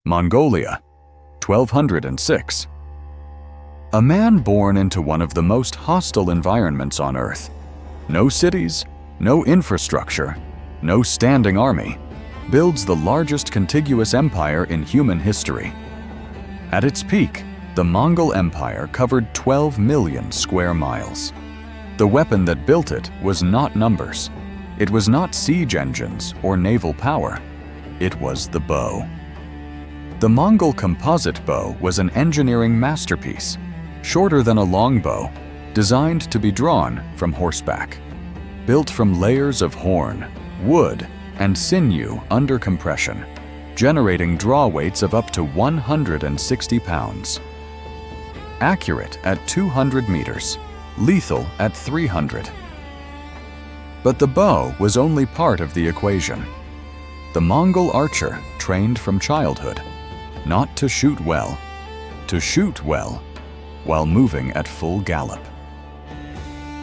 Mongolia, 1206. A man born into one of the most hostile environments on Earth. No cities, no infrastructure, no standing army, builds the largest contiguous empire in human history. At its peak, the Mongol Empire covered 12 million square miles. The weapon that built it was not numbers. It was not siege engines or naval power. It was the bow. The Mongol composite bow was an engineering masterpiece, shorter than a longbow, designed to be drawn from horseback. Built from layers of horn, wood, and sinew under compression, generating draw weights of up to 160 pounds. Accurate at 200 meters, lethal at 300. But the bow was only part of the equation. The Mongol archer trained from childhood, not to shoot well while moving at full gallop.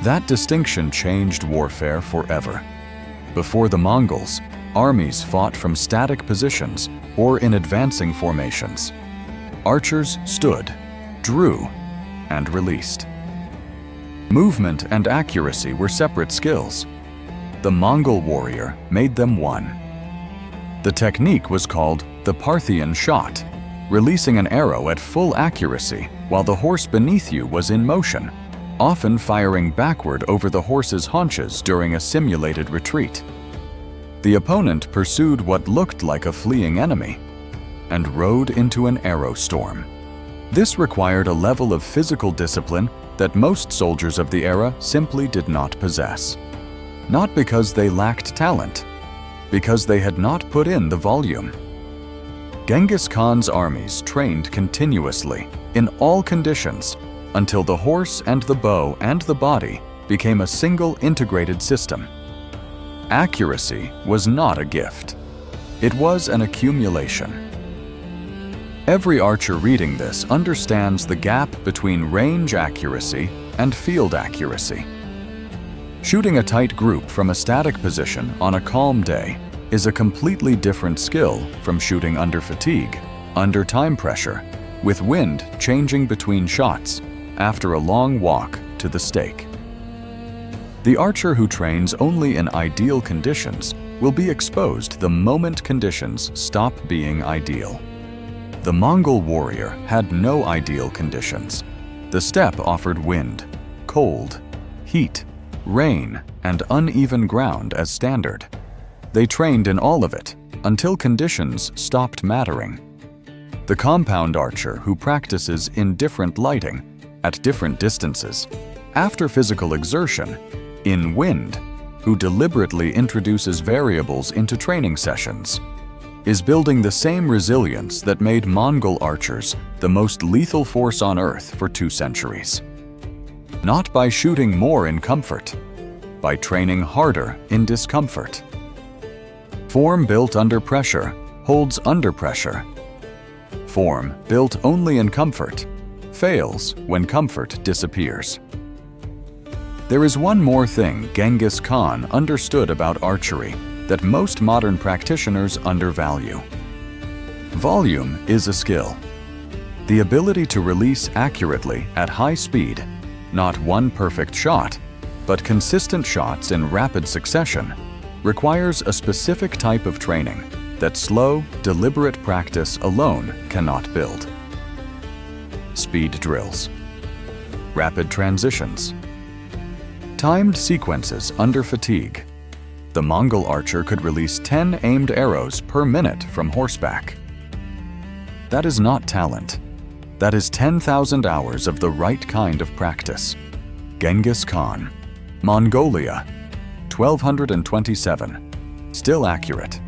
That distinction changed warfare forever. Before the Mongols, armies fought from static positions or in advancing formations. Archers stood, drew, and released. Movement and accuracy were separate skills. The Mongol warrior made them one. The technique was called the Parthian shot, releasing an arrow at full accuracy while the horse beneath you was in motion, often firing backward over the horse's haunches during a simulated retreat. The opponent pursued what looked like a fleeing enemy and rode into an arrow storm. This required a level of physical discipline that most soldiers of the era simply did not possess. Not because they lacked talent, because they had not put in the volume. Genghis Khan's armies trained continuously, in all conditions, until the horse and the bow and the body became a single integrated system. Accuracy was not a gift. It was an accumulation. Every archer reading this understands the gap between range accuracy and field accuracy. Shooting a tight group from a static position on a calm day is a completely different skill from shooting under fatigue, under time pressure, with wind changing between shots after a long walk to the stake. The archer who trains only in ideal conditions will be exposed the moment conditions stop being ideal. The Mongol warrior had no ideal conditions. The steppe offered wind, cold, heat, rain, and uneven ground as standard. They trained in all of it until conditions stopped mattering. The compound archer who practices in different lighting, at different distances, after physical exertion, in wind, who deliberately introduces variables into training sessions, is building the same resilience that made Mongol archers the most lethal force on Earth for 2 centuries. Not by shooting more in comfort, by training harder in discomfort. Form built under pressure holds under pressure. Form built only in comfort fails when comfort disappears. There is one more thing Genghis Khan understood about archery that most modern practitioners undervalue. Volume is a skill. The ability to release accurately at high speed, not one perfect shot, but consistent shots in rapid succession, requires a specific type of training that slow, deliberate practice alone cannot build. Speed drills, rapid transitions, timed sequences under fatigue. The Mongol archer could release 10 aimed arrows per minute from horseback. That is not talent. That is 10,000 hours of the right kind of practice. Genghis Khan, Mongolia, 1227. Still accurate.